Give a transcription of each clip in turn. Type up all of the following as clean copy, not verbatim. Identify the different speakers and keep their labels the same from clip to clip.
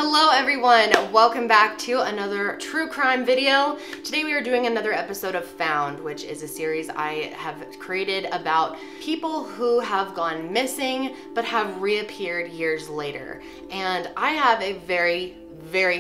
Speaker 1: Hello everyone, welcome back to another true crime video. Today we are doing another episode of Found, which is a series I have created about people who have gone missing but have reappeared years later. And I have a very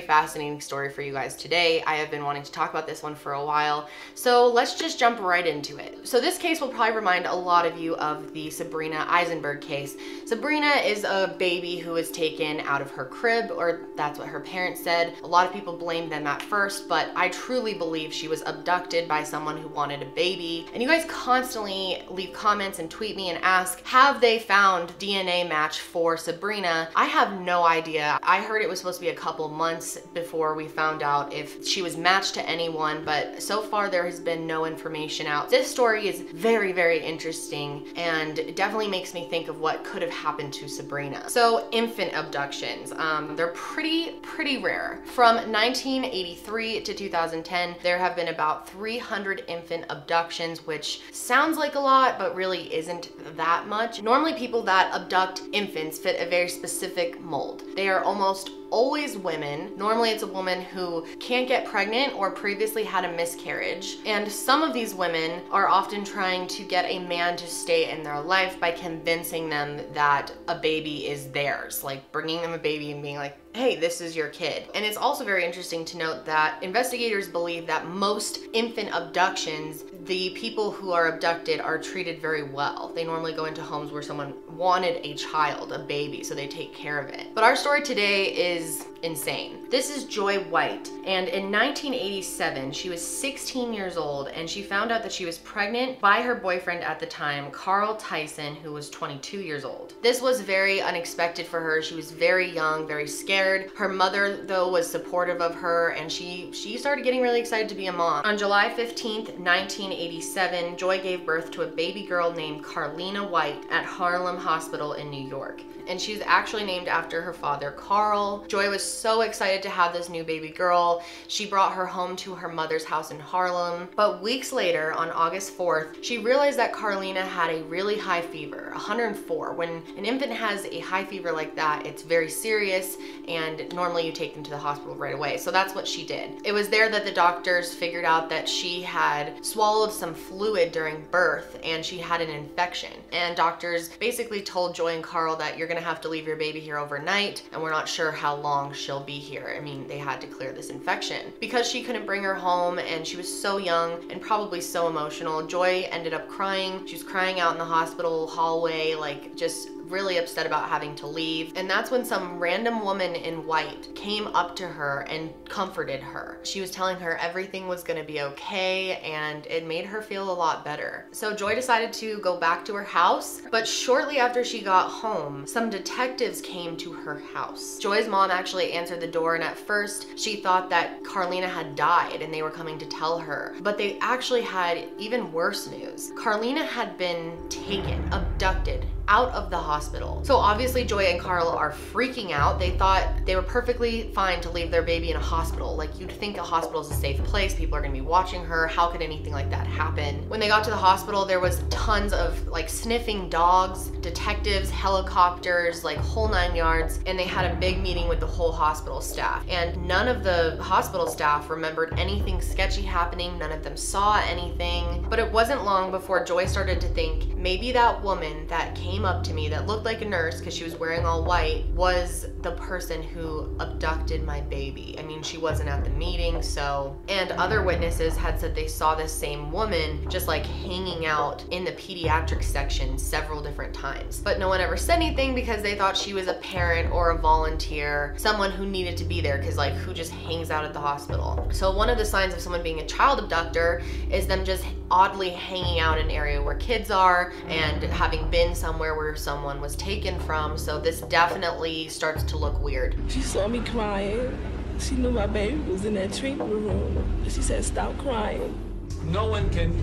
Speaker 1: fascinating story for you guys today. I have been wanting to talk about this one for a while, so let's just jump right into it. So this case will probably remind a lot of you of the Sabrina Eisenberg case. Sabrina is a baby who was taken out of her crib, or that's what her parents said. A lot of people blamed them at first, but I truly believe she was abducted by someone who wanted a baby. And you guys constantly leave comments and tweet me and ask, have they found DNA match for Sabrina? I have no idea. I heard it was supposed to be a couple months before we found out if she was matched to anyone, but so far there has been no information out. This story is very interesting and it definitely makes me think of what could have happened to Sabrina. So infant abductions, they're pretty rare. From 1983 to 2010, there have been about 300 infant abductions, which sounds like a lot, but really isn't that much. Normally people that abduct infants fit a very specific mold. They are almost always women. Normally it's a woman who can't get pregnant or previously had a miscarriage. And some of these women are often trying to get a man to stay in their life by convincing them that a baby is theirs, like bringing them a baby and being like, hey, this is your kid. And it's also very interesting to note that investigators believe that most infant abductions, the people who are abducted are treated very well. They normally go into homes where someone wanted a child, a baby, so they take care of it. But our story today is insane. This is Joy White, and in 1987, she was 16 years old, and she found out that she was pregnant by her boyfriend at the time, Carl Tyson, who was 22 years old. This was very unexpected for her. She was very young, very scared. Her mother, though, was supportive of her, and she started getting really excited to be a mom. On July 15th, 1987, Joy gave birth to a baby girl named Carlina White at Harlem Hospital in New York. And she's actually named after her father, Carl. Joy was so excited to have this new baby girl. She brought her home to her mother's house in Harlem. But weeks later, on August 4th, she realized that Carlina had a really high fever, 104. When an infant has a high fever like that, it's very serious, and normally you take them to the hospital right away. So that's what she did. It was there that the doctors figured out that she had swallowed some fluid during birth and she had an infection. And doctors basically told Joy and Carl that you're gonna have to leave your baby here overnight, and we're not sure how long she'll be here. I mean, they had to clear this infection. Because she couldn't bring her home and she was so young and probably so emotional, Joy ended up crying. She was crying out in the hospital hallway, like just really upset about having to leave. And that's when some random woman in white came up to her and comforted her. She was telling her everything was gonna be okay, and it made her feel a lot better. So Joy decided to go back to her house, but shortly after she got home, some detectives came to her house. Joy's mom actually answered the door, and at first she thought that Carlina had died and they were coming to tell her, but they actually had even worse news. Carlina had been taken, abducted, out of the hospital. So obviously Joy and Carl are freaking out. They thought they were perfectly fine to leave their baby in a hospital. Like, you'd think a hospital is a safe place. People are gonna be watching her. How could anything like that happen? When they got to the hospital, there was tons of like sniffing dogs, detectives, helicopters, like whole 9 yards. And they had a big meeting with the whole hospital staff. And none of the hospital staff remembered anything sketchy happening. None of them saw anything. But it wasn't long before Joy started to think, maybe that woman that came up to me that looked like a nurse because she was wearing all white was the person who abducted my baby. I mean, she wasn't at the meeting, so. And other witnesses had said they saw this same woman just like hanging out in the pediatric section several different times. But no one ever said anything because they thought she was a parent or a volunteer, someone who needed to be there, because like, who just hangs out at the hospital? So one of the signs of someone being a child abductor is them just oddly hanging out in an area where kids are and having been somewhere where someone was taken from. So this definitely starts to look weird.
Speaker 2: She saw me crying. She knew my baby was in that treatment room. She said, stop crying.
Speaker 3: No one can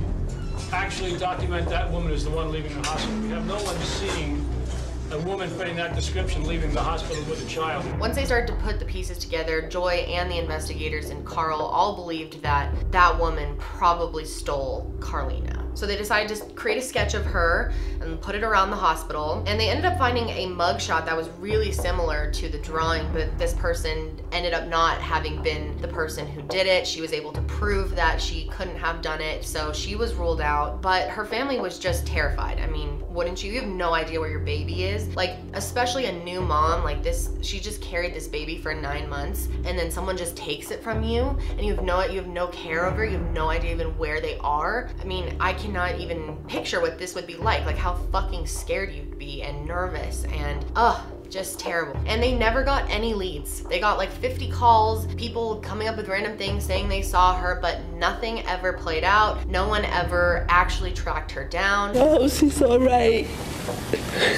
Speaker 3: actually document that woman as the one leaving the hospital. We have no one seeing a woman fitting that description leaving the hospital with a child.
Speaker 1: Once they started to put the pieces together, Joy and the investigators and Carl all believed that that woman probably stole Carlina. So they decided to create a sketch of her and put it around the hospital. And they ended up finding a mugshot that was really similar to the drawing, but this person ended up not having been the person who did it. She was able to prove that she couldn't have done it, so she was ruled out. But her family was just terrified. I mean, wouldn't you? You have no idea where your baby is. Like, especially a new mom like this, she just carried this baby for 9 months, and then someone just takes it from you, and you have no care over it. You have no idea even where they are. I mean, I cannot even picture what this would be like how fucking scared you'd be and nervous and just terrible. And they never got any leads. They got like 50 calls, people coming up with random things saying they saw her, but nothing ever played out. No one ever actually tracked her down.
Speaker 2: I hope she's all right.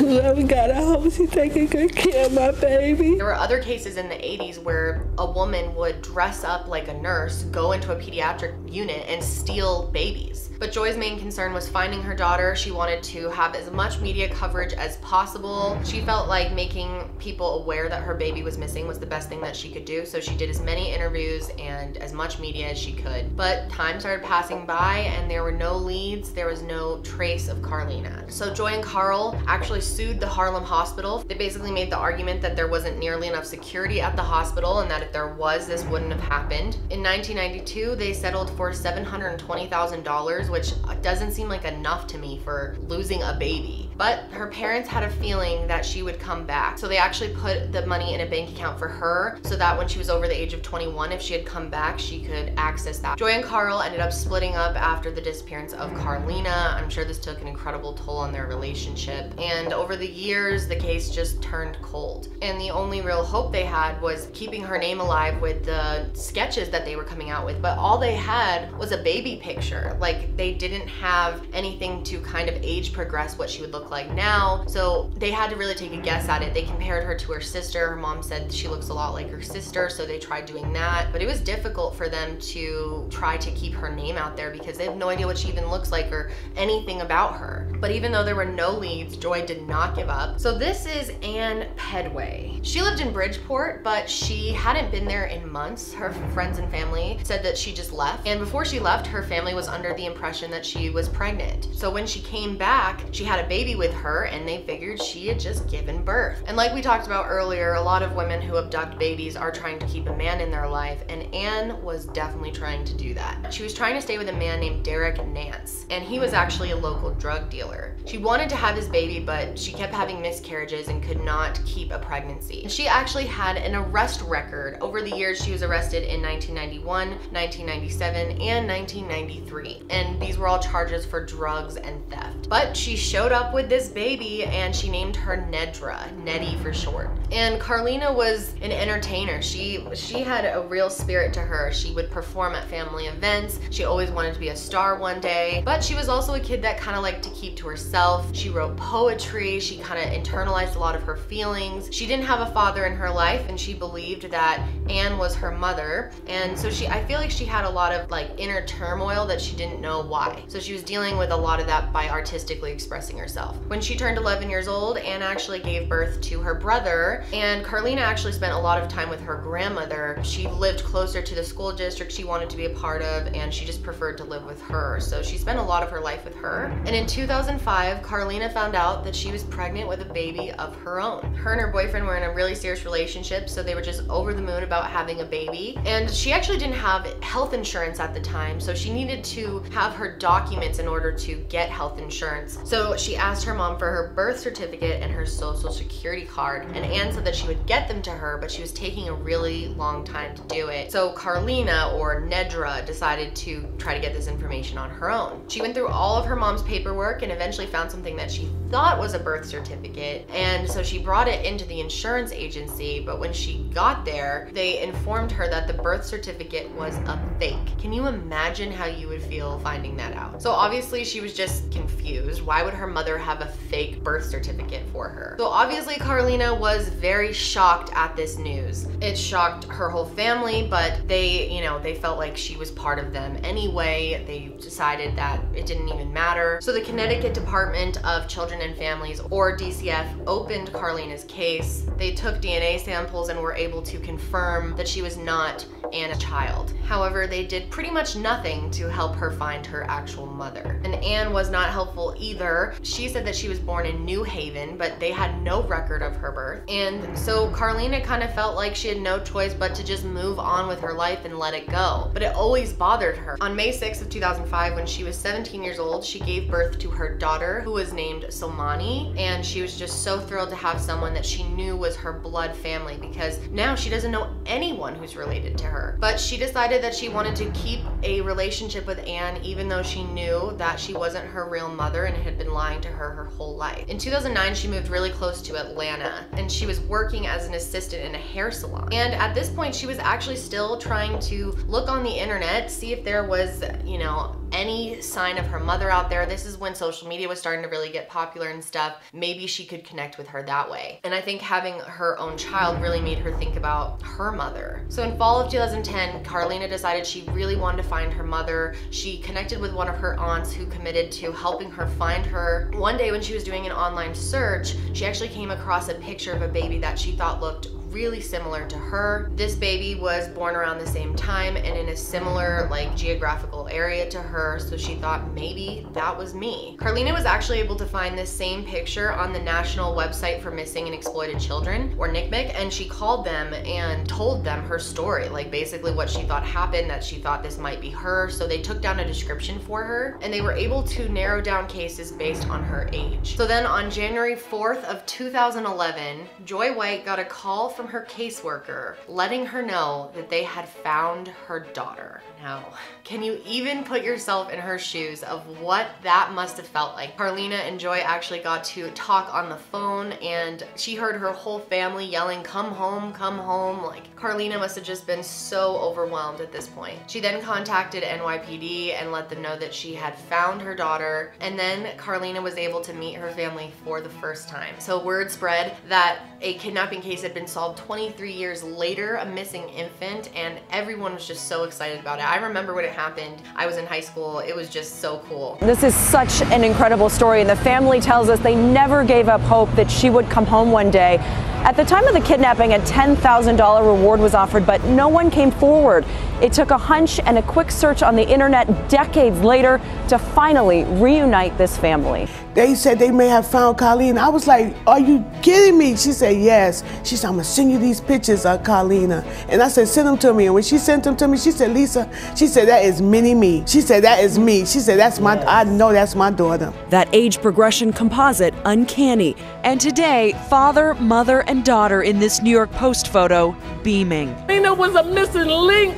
Speaker 2: Love God, I hope she's taking good care of my baby.
Speaker 1: There were other cases in the 80s where a woman would dress up like a nurse, go into a pediatric unit, and steal babies. But Joy's main concern was finding her daughter. She wanted to have as much media coverage as possible. She felt like making people aware that her baby was missing was the best thing that she could do, so she did as many interviews and as much media as she could. But time started passing by and there were no leads, there was no trace of Carlina. So Joy and Carl actually sued the Harlem hospital. They basically made the argument that there wasn't nearly enough security at the hospital and that if there was, this wouldn't have happened. In 1992, they settled for $720,000, which doesn't seem like enough to me for losing a baby. But her parents had a feeling that she would come back. So they actually put the money in a bank account for her so that when she was over the age of 21, if she had come back, she could access that. Joy and Carl ended up splitting up after the disappearance of Carlina. I'm sure this took an incredible toll on their relationship. And over the years, the case just turned cold. And the only real hope they had was keeping her name alive with the sketches that they were coming out with. But all they had was a baby picture. Like, they didn't have anything to kind of age progress what she would look like now. So they had to really take a guess at it. They compared her to her sister. Her mom said she looks a lot like her sister, so they tried doing that. But it was difficult for them to try to keep her name out there because they have no idea what she even looks like or anything about her. But even though there were no leads, Joy did not give up. So this is Ann Pedway. She lived in Bridgeport, but she hadn't been there in months. Her friends and family said that she just left. And before she left, her family was under the impression that she was pregnant. So when she came back, she had a baby with her and they figured she had just given birth. And like we talked about earlier, a lot of women who abduct babies are trying to keep a man in their life, and Ann was definitely trying to do that. She was trying to stay with a man named Derek Nance, and he was actually a local drug dealer. She wanted to have his baby, but she kept having miscarriages and could not keep a pregnancy. She actually had an arrest record. Over the years, she was arrested in 1991, 1997, and 1993. And these were all charges for drugs and theft. But she showed up with this baby and she named her Nedra, Nettie for short. And Carlina was an entertainer. She had a real spirit to her. She would perform at family events. She always wanted to be a star one day, but she was also a kid that kind of liked to keep to herself. She wrote poetry. She kind of internalized a lot of her feelings. She didn't have a father in her life and she believed that Ann was her mother. And so I feel like she had a lot of like inner turmoil that she didn't know why. So she was dealing with a lot of that by artistically expressing herself. When she turned 11 years old, Ann actually gave birth to her brother, and Carlina actually spent a lot of time with her grandmother. She lived closer to the school district she wanted to be a part of, and she just preferred to live with her. So she spent a lot of her life with her. And in 2005, Carlina found out that she was pregnant with a baby of her own. Her and her boyfriend were in a really serious relationship, so they were just over the moon about having a baby. And she actually didn't have health insurance at the time, so she needed to have her documents in order to get health insurance. So she asked her mom for her birth certificate and her social security card, and Ann said that she would get them to her, but she was taking a really long time to do it. So Carlina, or Nedra, decided to try to get this information on her own. She went through all of her mom's paperwork and eventually found something that she thought was a birth certificate, and so she brought it into the insurance agency, but when she got there, they informed her that the birth certificate was a fake. Can you imagine how you would feel finding that out? So obviously she was just confused. Why would her mother have a fake birth certificate for her? So obviously Carlina was very shocked at this news. It shocked her whole family, but they felt like she was part of them anyway. They decided that it didn't even matter. So the Connecticut Department of Children Children and Families, or DCF, opened Carlina's case. They took DNA samples and were able to confirm that she was not Anne's child. However, they did pretty much nothing to help her find her actual mother. And Anne was not helpful either. She said that she was born in New Haven, but they had no record of her birth. And so Carlina kind of felt like she had no choice but to just move on with her life and let it go. But it always bothered her. On May 6th of 2005, when she was 17 years old, she gave birth to her daughter, who was named Somani, and she was just so thrilled to have someone that she knew was her blood family, because now she doesn't know anyone who's related to her. But she decided that she wanted to keep a relationship with Anne, even though she knew that she wasn't her real mother and had been lying to her whole life. In 2009, she moved really close to Atlanta, and she was working as an assistant in a hair salon. And at this point, she was actually still trying to look on the internet, see if there was, you know, any sign of her mother out there. This is when social media was starting to really get popular and stuff. Maybe she could connect with her that way. And I think having her own child really made her think about her mother. So in fall of 2010, Carlina decided she really wanted to find her mother. She connected with one of her aunts who committed to helping her find her. One day when she was doing an online search, she actually came across a picture of a baby that she thought looked really similar to her. This baby was born around the same time and in a similar geographical area to her, so she thought maybe that was me. Carlina was actually able to find this same picture on the National Website for Missing and Exploited Children, or NCMEC, and she called them and told them her story, basically what she thought happened, that she thought this might be her. So they took down a description for her, and they were able to narrow down cases based on her age. So then on January 4th of 2011, Joy White got a call from her caseworker letting her know that they had found her daughter. Now, can you even put yourself in her shoes of what that must have felt like? Carlina and Joy actually got to talk on the phone, and she heard her whole family yelling, "Come home, come home." Carlina must have just been so overwhelmed at this point. She then contacted NYPD and let them know that she had found her daughter, and then Carlina was able to meet her family for the first time. So word spread that a kidnapping case had been solved 23 years later, a missing infant, and everyone was just so excited about it. I remember when it happened. I was in high school. It was just so cool.
Speaker 4: This is such an incredible story, and the family tells us they never gave up hope that she would come home one day. At the time of the kidnapping, a $10,000 reward was offered, but no one came forward. It took a hunch and a quick search on the internet decades later to finally reunite this family.
Speaker 5: They said they may have found Carlina. I was like, are you kidding me? She said, yes. She said, I'm gonna send you these pictures of Carlina. And I said, send them to me. And when she sent them to me, she said, Lisa, she said, that is mini me. She said, that is me. She said, that's my, I know that's my daughter.
Speaker 4: That age progression composite, uncanny. And today, father, mother, and daughter in this New York Post photo, beaming.
Speaker 2: Carlina was a missing link,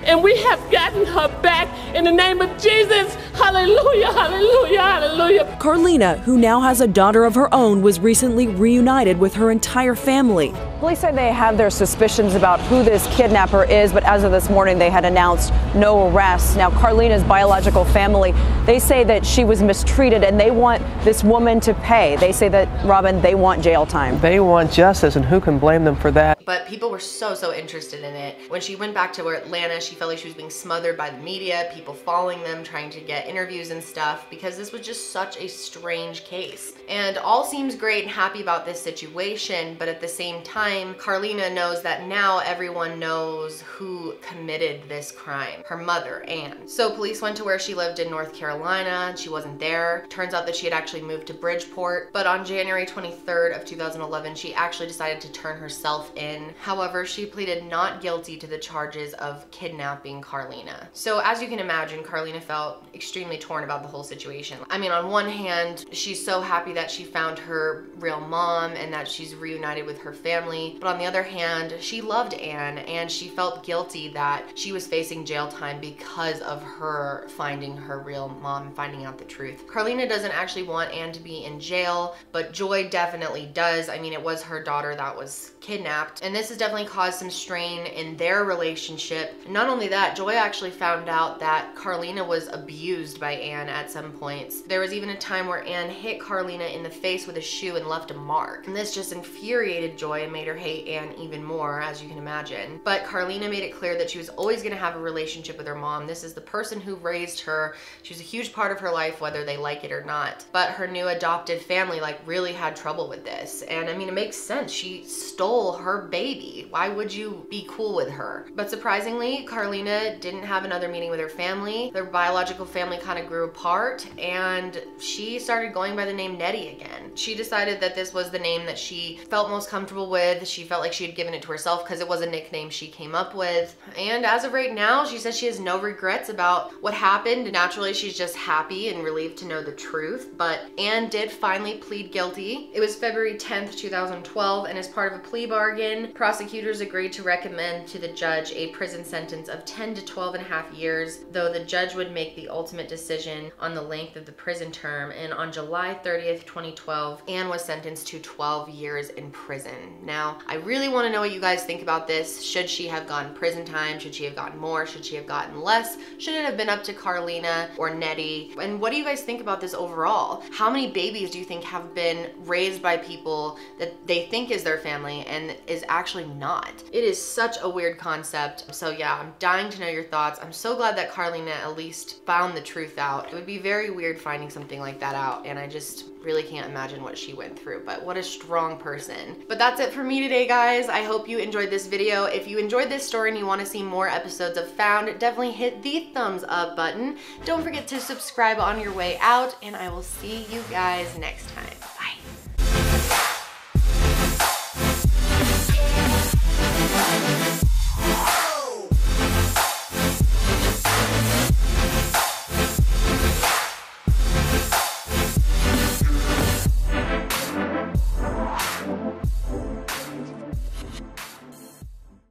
Speaker 2: and we have gotten her back in the name of Jesus. Hallelujah, hallelujah, hallelujah.
Speaker 4: Carlina, who now has a daughter of her own, was recently reunited with her entire family. Police say they have their suspicions about who this kidnapper is, but as of this morning, they had announced no arrests. Now, Carlina's biological family, they say that she was mistreated and they want this woman to pay. They say that, Robin, they want jail time.
Speaker 6: They want justice, and who can blame them for that?
Speaker 1: But people were so interested in it. When she went back to Atlanta, she felt like she was being smothered by the media, people following them, trying to get interviews and stuff, because this was just such a strange case. And all seems great and happy about this situation, but at the same time, Carlina knows that now everyone knows who committed this crime, her mother, Anne. So police went to where she lived in North Carolina, and she wasn't there. Turns out that she had actually moved to Bridgeport, but on January 23rd of 2011, she actually decided to turn herself in. However, she pleaded not guilty to the charges of kidnapping Carlina. So as you can imagine, Carlina felt extremely torn about the whole situation. I mean, on one hand, she's so happy that she found her real mom and that she's reunited with her family. But on the other hand, she loved Anne, and she felt guilty that she was facing jail time because of her finding her real mom and finding out the truth. Carlina doesn't actually want Anne to be in jail, but Joy definitely does. I mean, it was her daughter that was kidnapped, and this has definitely caused some strain in their relationship. And not only that, Joy actually found out that Carlina was abused by Anne at some points. There was even a time where Anne hit Carlina Carlina in the face with a shoe and left a mark. And this just infuriated Joy and made her hate Ann even more, as you can imagine. But Carlina made it clear that she was always gonna have a relationship with her mom. This is the person who raised her. She was a huge part of her life, whether they like it or not. But her new adopted family like really had trouble with this. And I mean, it makes sense. She stole her baby. Why would you be cool with her? But surprisingly, Carlina didn't have another meeting with her family. Their biological family kind of grew apart, and she started going by the name Nettie again. She decided that this was the name that she felt most comfortable with. She felt like she had given it to herself because it was a nickname she came up with. And as of right now, she says she has no regrets about what happened. Naturally, she's just happy and relieved to know the truth. But Ann did finally plead guilty. It was February 10th, 2012, and as part of a plea bargain, prosecutors agreed to recommend to the judge a prison sentence of 10 to 12 and a half years, though the judge would make the ultimate decision on the length of the prison term. And on July 30th, 2012, Ann was sentenced to 12 years in prison. Now, I really want to know what you guys think about this. Should she have gotten prison time? Should she have gotten more? Should she have gotten less? Should it have been up to Carlina or Nettie? And what do you guys think about this overall? How many babies do you think have been raised by people that they think is their family and is actually not? It is such a weird concept. So yeah, I'm dying to know your thoughts. I'm so glad that Carlina at least found the truth out. It would be very weird finding something like that out, and I just really can't imagine what she went through, but what a strong person. But that's it for me today, guys. I hope you enjoyed this video. If you enjoyed this story and you want to see more episodes of Found, definitely hit the thumbs up button. Don't forget to subscribe on your way out, and I will see you guys next time. Bye.